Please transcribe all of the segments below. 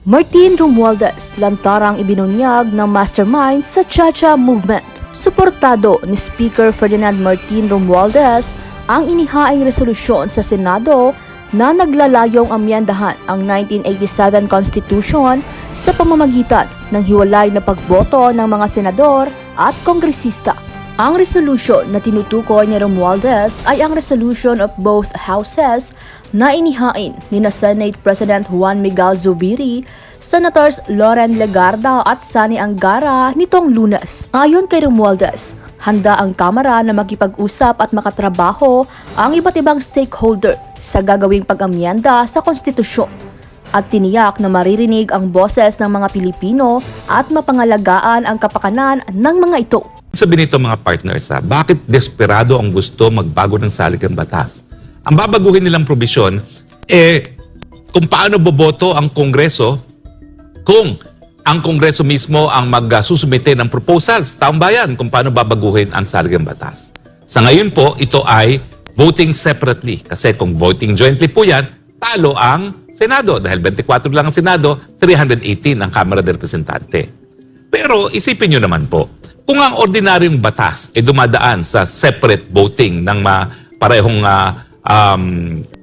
Martin Romualdez lantarang ibinunyag ng mastermind sa Chacha Movement. Suportado ni Speaker Ferdinand Martin Romualdez ang inihaing resolusyon sa Senado na naglalayong amyendahan ang 1987 Constitution sa pamamagitan ng hiwalay na pagboto ng mga senador at kongresista. Ang resolution na tinutukoy ni Romualdez ay ang resolution of both houses na inihain ni Senate President Juan Miguel Zubiri, Senators Loren Legarda at Sani Angara nitong Lunes. Ayon kay Romualdez, handa ang Kamara na makipag-usap at makatrabaho ang iba't ibang stakeholder sa gagawing pag-amyenda sa konstitusyon at tiniyak na maririnig ang boses ng mga Pilipino at mapangalagaan ang kapakanan ng mga ito. Sabi nito mga partners, bakit desperado ang gusto magbago ng saligang batas? Ang babaguhin nilang probisyon, kung paano boboto ang Kongreso, kung ang Kongreso mismo ang magsusumite ng proposals, taong bayan, kung paano babaguhin ang saligang batas. Sa ngayon po, ito ay voting separately. Kasi kung voting jointly po yan, talo ang Senado. Dahil 24 lang ang Senado, 318 ang Kamara de Representante. Pero isipin nyo naman po, kung ang ordinaryong batas ay dumadaan sa separate voting ng parehong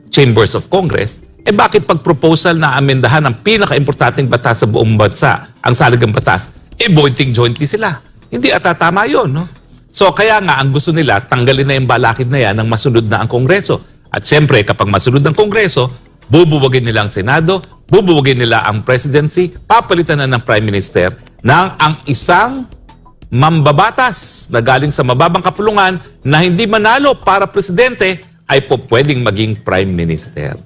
chambers of Congress, bakit pag proposal na amendahan ang pinaka-importanting batas sa buong bansa, ang saligang batas, voting jointly sila. Hindi atatama yun, no? So kaya nga ang gusto nila, tanggalin na yung balakid na yan ng masunod na ang Kongreso. At siyempre, kapag masunod ang Kongreso, bubuwagin nila ang Senado, bubuwagin nila ang presidency, papalitan na ng Prime Minister ng ang isang mambabatas na galing sa mababang kapulungan na hindi manalo para presidente ay po pwedeng maging Prime Minister.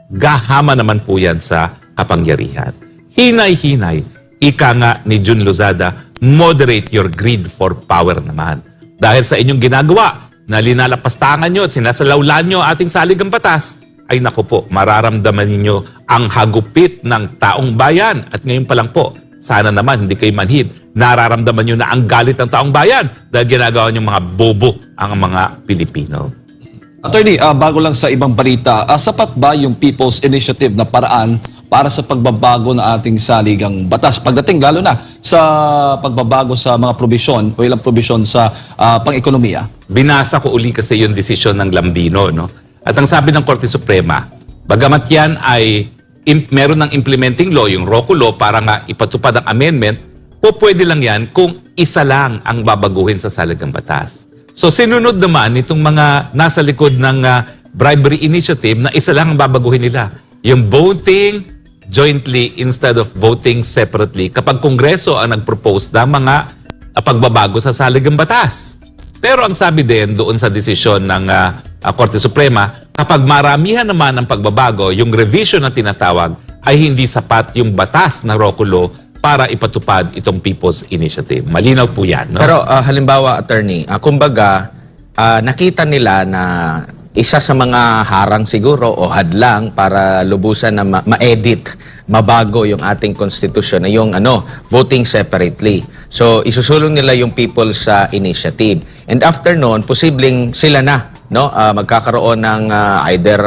Gahama naman po yan sa kapangyarihan. Hinay-hinay, ika nga ni Jun Lozada, moderate your greed for power naman. Dahil sa inyong ginagawa na linalapastangan nyo at sinasalawlan nyo ating saligang batas, ay naku po, mararamdaman ninyo ang hagupit ng taong bayan. At ngayon pa lang po, sana naman hindi kayo manhid. Nararamdaman nyo na ang galit ng taong bayan dahil ginagawa nyo mga bobo ang mga Pilipino. Attorney, bago lang sa ibang balita, sapat ba yung People's Initiative na paraan para sa pagbabago ng ating saligang batas? Pagdating lalo na sa pagbabago sa mga probisyon o ilang probisyon sa pang-ekonomiya. Binasa ko uli kasi yung desisyon ng Lambino, no? At ang sabi ng Korte Suprema, bagamat yan ay meron ng implementing law, yung ROCO law, para nga ipatupad ang amendment, o pwede lang yan kung isa lang ang babaguhin sa saligang batas. So sinunod naman itong mga nasa likod ng bribery initiative na isa lang ang babaguhin nila. Yung voting jointly instead of voting separately kapag Kongreso ang nag-propose ng mga pagbabago sa saligang batas. Pero ang sabi din doon sa desisyon ng Korte Suprema, kapag maramihan naman ang pagbabago, yung revision na tinatawag ay hindi sapat yung batas na ROCO law para ipatupad itong People's Initiative. Malinaw po yan, no? Pero halimbawa, attorney, kumbaga, nakita nila na isa sa mga harang siguro o hadlang para lubusan na ma-edit, mabago yung ating konstitusyon na yung voting separately. So, isusulong nila yung People's Initiative. And after noon, posibleng sila na magkakaroon ng either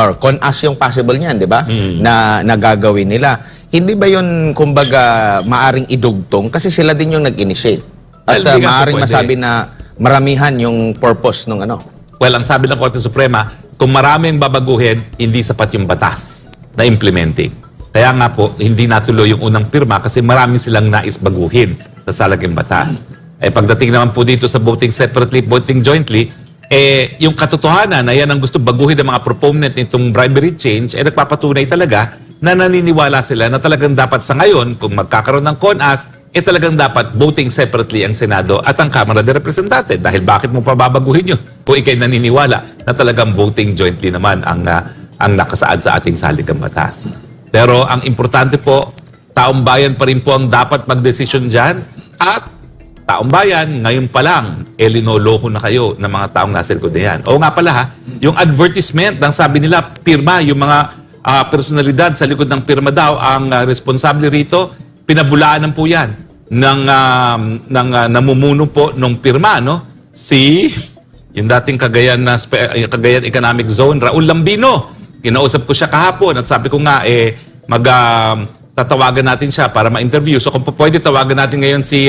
or con-as yung possible niyan, di ba? Na nagagawin nila. Hindi ba yun, kumbaga, maaring idugtong? Kasi sila din yung nag-initiate. At maaring masabi na maramihan yung purpose ng Well, ang sabi ng Korte Suprema, kung maraming babaguhin, hindi sapat yung batas na implementing. Kaya nga po, hindi natuloy yung unang pirma kasi marami silang nais baguhin sa salagang batas. Pagdating naman po dito sa voting separately, voting jointly, yung katotohanan na yan ang gusto baguhin ng mga proponent nitong bribery change, nagpapatunay talaga na naniniwala sila na talagang dapat sa ngayon, kung magkakaroon ng CONAS, talagang dapat voting separately ang Senado at ang Kamara de Representante. Dahil bakit mo pa babaguhin yun? Kung ikay naniniwala na talagang voting jointly naman ang nakasaad sa ating saligang batas. Pero ang importante po, taong bayan pa rin po ang dapat magdesisyon dyan. At taong bayan, ngayon pa lang, linoloko na kayo ng mga taong nasa likod na yan. O nga pala yung advertisement, ang sabi nila, pirma, yung mga personalidad sa likod ng pirma daw ang responsable rito, pinabulaanan po yan ng namumuno po ng pirma, no? Yung dating Cagayan Economic Zone, Raul Lambino. Kinausap ko siya kahapon at sabi ko nga, tatawagan natin siya para ma-interview. So kung po pwede, tawagan natin ngayon si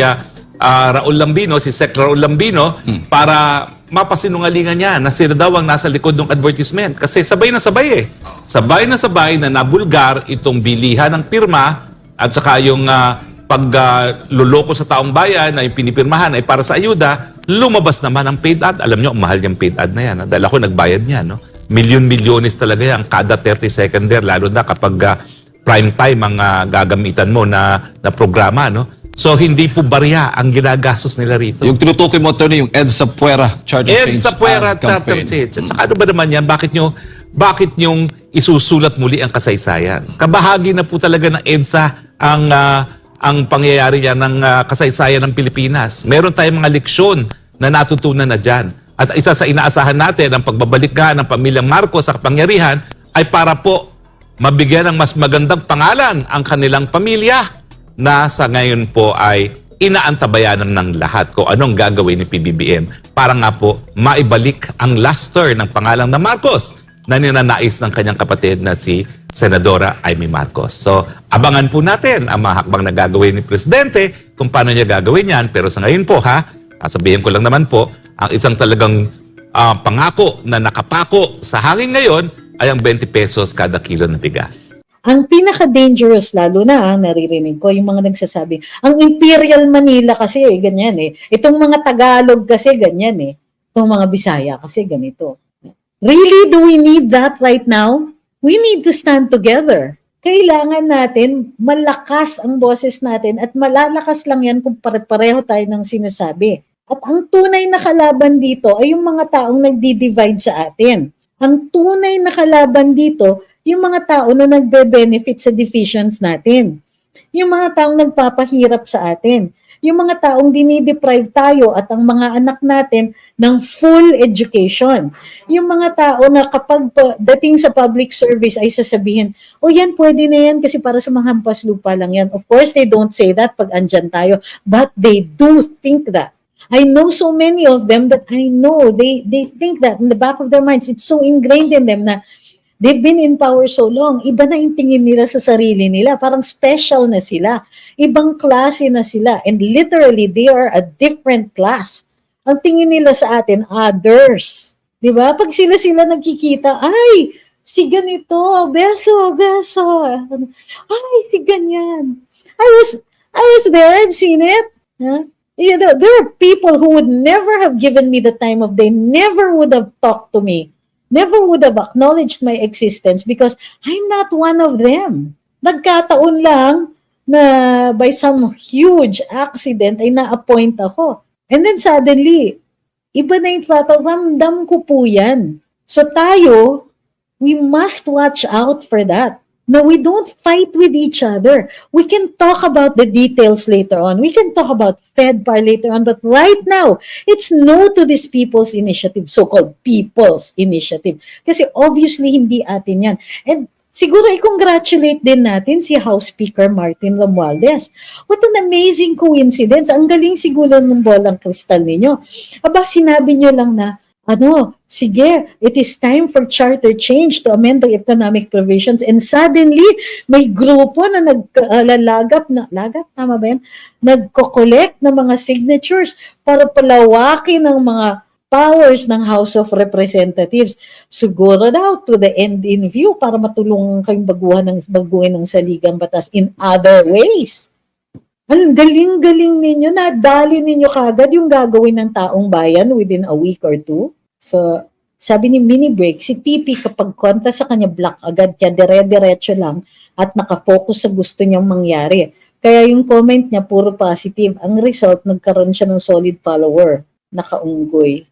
Raul Lambino, si Sec Raul Lambino, para mapasinungalingan niya na sila daw ang nasa likod ng advertisement. Kasi sabay na sabay eh. Sabay na sabay na nabulgar itong bilihan ng pirma at saka yung pagluloko sa taong bayan na yung pinipirmahan ay para sa ayuda, lumabas naman ang paid ad. Alam niyo, ang mahal yung paid ad na yan. Dahil ako nagbayad niya, no? Milyon-milyones talaga yan kada 30 second there, lalo na kapag prime time ang gagamitan mo na programa, no? So, hindi po barya ang ginagastos nila rito. Yung tinutukoy mo, attorney, yung EDSA Puera Charter Change EDSA Puera ad Charter campaign. Change. At saka ano ba naman yan? Bakit nyo isusulat muli ang kasaysayan? Kabahagi na po talaga ng EDSA ang pangyayari yan ng kasaysayan ng Pilipinas. Meron tayong mga leksyon na natutunan na dyan. At isa sa inaasahan natin, ang pagbabalik nga ng pamilyang Marcos sa kapangyarihan ay para po mabigyan ng mas magandang pangalan ang kanilang pamilya na sa ngayon po ay inaantabayanan ng lahat kung anong gagawin ni PBBM para nga po maibalik ang luster ng pangalang na Marcos na ninanais ng kanyang kapatid na si Senadora Amy Marcos. So, abangan po natin ang mga hakbang na gagawin ni Presidente kung paano niya gagawin yan. Pero sa ngayon po sabihin ko lang naman po, ang isang talagang pangako na nakapako sa hangin ngayon ay ang 20 pesos kada kilo na bigas. Ang pinaka-dangerous, lalo na naririnig ko, yung mga nagsasabi, ang Imperial Manila kasi, ganyan eh. Itong mga Tagalog kasi, ganyan eh. Itong mga Bisaya kasi, ganito. Really, do we need that right now? We need to stand together. Kailangan natin malakas ang boses natin at malalakas lang yan kung pare-pareho tayo ng sinasabi. At ang tunay na kalaban dito ay yung mga taong nagdi-divide sa atin. Ang tunay na kalaban dito, yung mga tao na nagbe-benefit sa divisions natin. Yung mga taong nagpapahirap sa atin. Yung mga taong dinideprive tayo at ang mga anak natin ng full education. Yung mga tao na kapag dating sa public service ay sasabihin, o yan, pwede na yan kasi para sa mga hampas lupa lang yan. Of course, they don't say that pag andyan tayo, but they do think that. I know so many of them that I know, they think that in the back of their minds, it's so ingrained in them na they've been in power so long, iba na yung tingin nila sa sarili nila. Parang special na sila. Ibang klase na sila. And literally, they are a different class. Ang tingin nila sa atin, others. Diba? Pag sila nagkikita, ay, si ganito, beso. Ay, si ganyan. I was there, I've seen it. Huh? You know, there are people who would never have given me the time of day, never would have talked to me, never would have acknowledged my existence because I'm not one of them. Nagkataon lang na by some huge accident ay na-appoint ako. And then suddenly, iba na yung ramdam ko po yan. So tayo, we must watch out for that. No, we don't fight with each other. We can talk about the details later on. We can talk about FEDPAR later on. But right now, it's no to this people's initiative, so-called people's initiative. Kasi obviously, hindi atin yan. And siguro i-congratulate din natin si House Speaker Martin Romualdez. What an amazing coincidence. Ang galing siguro ng bolang kristal ninyo. Aba, sinabi nyo lang na, sige, it is time for charter change to amend the economic provisions and suddenly may grupo na tama ba yan? Nagko-collect ng mga signatures para palawakin ng mga powers ng House of Representatives. Siguro daw to the end in view para matulungan kayong baguhin ng saligang batas in other ways. Ang galing-galing ninyo, nadali ninyo kagad yung gagawin ng taong bayan within a week or two. So, sabi ni Mini Break, si TP kapag konta sa kanya block agad kaya dire-diretso lang at nakafocus sa gusto niyang mangyari. Kaya yung comment niya puro positive. Ang result, nagkaroon siya ng solid follower, nakaunggoy.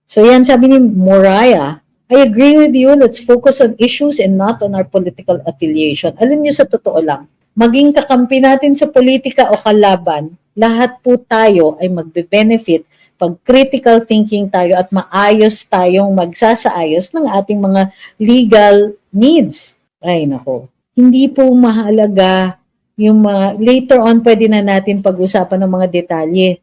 So yan, sabi ni Moraya, I agree with you, let's focus on issues and not on our political affiliation. Alam niyo sa totoo lang, maging kakampi natin sa politika o kalaban, lahat po tayo ay magbe-benefit pag critical thinking tayo at maayos tayong magsasaayos ng ating mga legal needs. Ay nako, hindi po mahalaga yung later on pwede na natin pag-usapan ng mga detalye.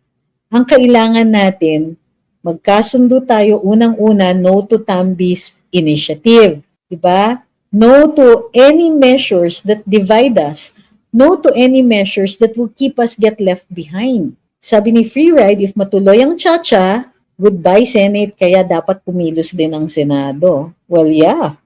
Ang kailangan natin, magkasundo tayo unang-una, no to Tambi's initiative. Diba? No to any measures that divide us. No to any measures that will keep us get left behind. Sabi ni Free Ride, if matuloy ang Chacha, goodbye Senate, kaya dapat kumilos din ang Senado. Well, yeah,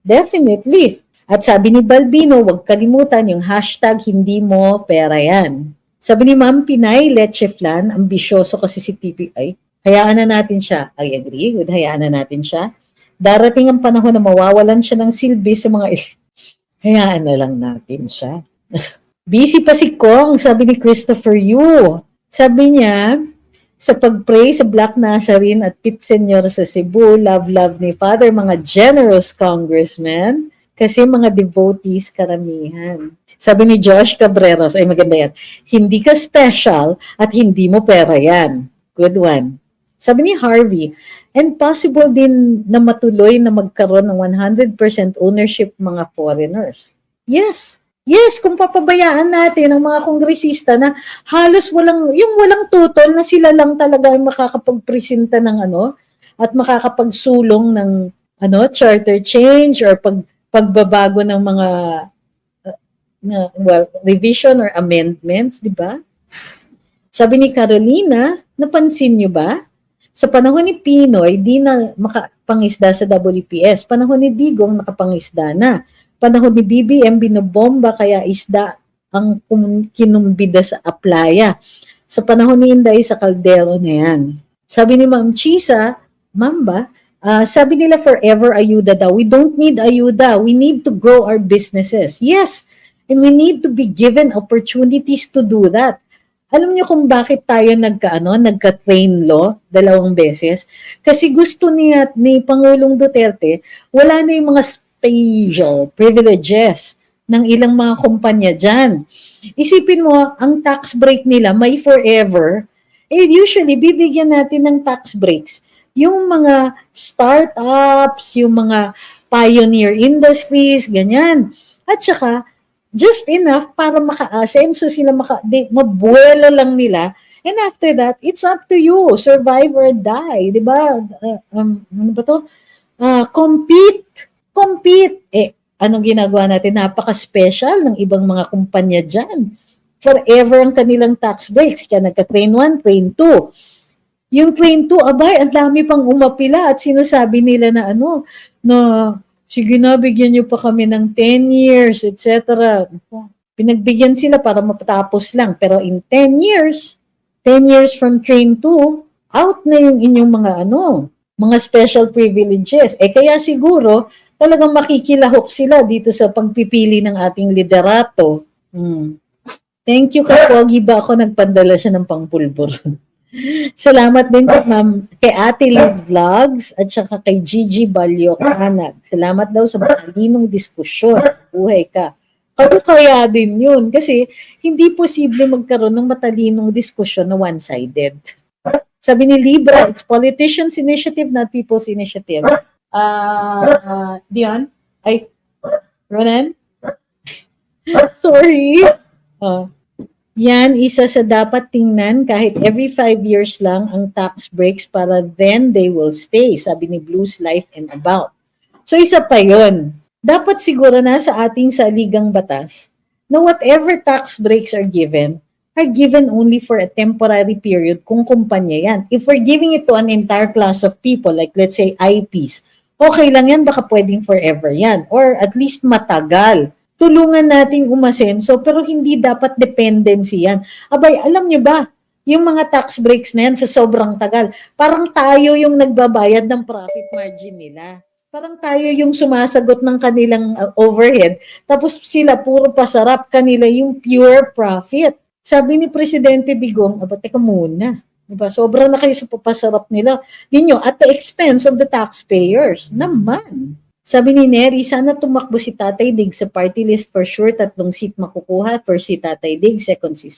definitely. At sabi ni Balbino, huwag kalimutan yung hashtag hindi mo pera yan. Sabi ni Ma'am Pinay, Leche Flan, ambisyoso kasi si TPI. Hayaan na natin siya. I agree, good, hayaan na natin siya. Darating ang panahon na mawawalan siya ng silbi sa mga hayaan na lang natin siya. Busy pa si Kong, sabi ni Christopher Yu. Sabi niya, sa pag-pray sa Black Nazarene at Pit Senyor sa Cebu, love ni Father, mga generous congressmen, kasi mga devotees karamihan. Sabi ni Josh Cabreros, ay maganda yan, hindi ka special at hindi mo pera yan. Good one. Sabi ni Harvey, and possible din na matuloy na magkaroon ng 100% ownership mga foreigners. Yes. Yes, kung papabayaan natin ang mga kongresista na halos walang tutol na sila lang talaga ang makakapagpresenta ng at makakapagsulong ng charter change or pagbabago ng mga revision or amendments, di ba? Sabi ni Carolina, napansin niyo ba? Sa panahon ni Pinoy, di na makapangisda sa WPS. Panahon ni Digong, nakapangisda na. Panahon ni BBM, binobomba kaya isda ang kinumbida sa aplaya. Sa panahon ni Inday, sa kaldero na yan. Sabi ni Ma'am Chisa, Mamba, sabi nila forever ayuda daw. We don't need ayuda. We need to grow our businesses. Yes, and we need to be given opportunities to do that. Alam niyo kung bakit tayo nagka-train law 2 beses? Kasi gusto ni Pangulong Duterte, wala na yung mga special privileges ng ilang mga kumpanya dyan. Isipin mo, ang tax break nila may forever. Usually, bibigyan natin ng tax breaks yung mga startups, yung mga pioneer industries, ganyan. At saka, just enough para maka-asenso sila, mabuelo lang nila. And after that, it's up to you. Survive or die. Diba? Ano ba to? Compete. Anong ginagawa natin? Napaka-special ng ibang mga kumpanya dyan. Forever ang kanilang tax breaks. Kaya nagka-train 1, train 2. Yung train 2, abay, ang dami pang umapila at sinasabi nila na sige na, bigyan nyo pa kami ng 10 years, etc. Pinagbigyan sila para mapatapos lang. Pero in 10 years from train 2, out na yung inyong mga special privileges. Kaya siguro, talagang makikilahok sila dito sa pagpipili ng ating liderato. Thank you kay Pogi ba ako nagpadala siya ng pangpulbor. Salamat din kay Ate Liv Vlogs at saka kay Gigi Balyokanag. Salamat daw sa matalinong diskusyon. Buhay ka. Kaya din yun. Kasi hindi posible magkaroon ng matalinong diskusyon na one-sided. Sabi ni Libra, it's politicians' initiative, not people's initiative. Dion? Ronan? Sorry. Yan, isa sa dapat tingnan kahit every 5 years lang ang tax breaks para then they will stay, sabi ni Blues Life and About. So isa pa yun. Dapat siguro na sa ating saligang batas na whatever tax breaks are given only for a temporary period kung kumpanya yan. If we're giving it to an entire class of people, like let's say IPs, okay lang yan, baka pwedeng forever yan. Or at least matagal. Tulungan nating umasenso, pero hindi dapat dependency yan. Abay, alam nyo ba, yung mga tax breaks na yan sa sobrang tagal, parang tayo yung nagbabayad ng profit margin nila. Parang tayo yung sumasagot ng kanilang overhead, tapos sila puro pasarap, kanila yung pure profit. Sabi ni Presidente Digong, teka muna, diba? Sobra na kayo sa papasarap nila. Ninyo, at the expense of the taxpayers. Naman. Sabi ni Neri, sana tumakbo si Tatay Dig sa party list for sure. 3 seat makukuha. First si Tatay Dig, second si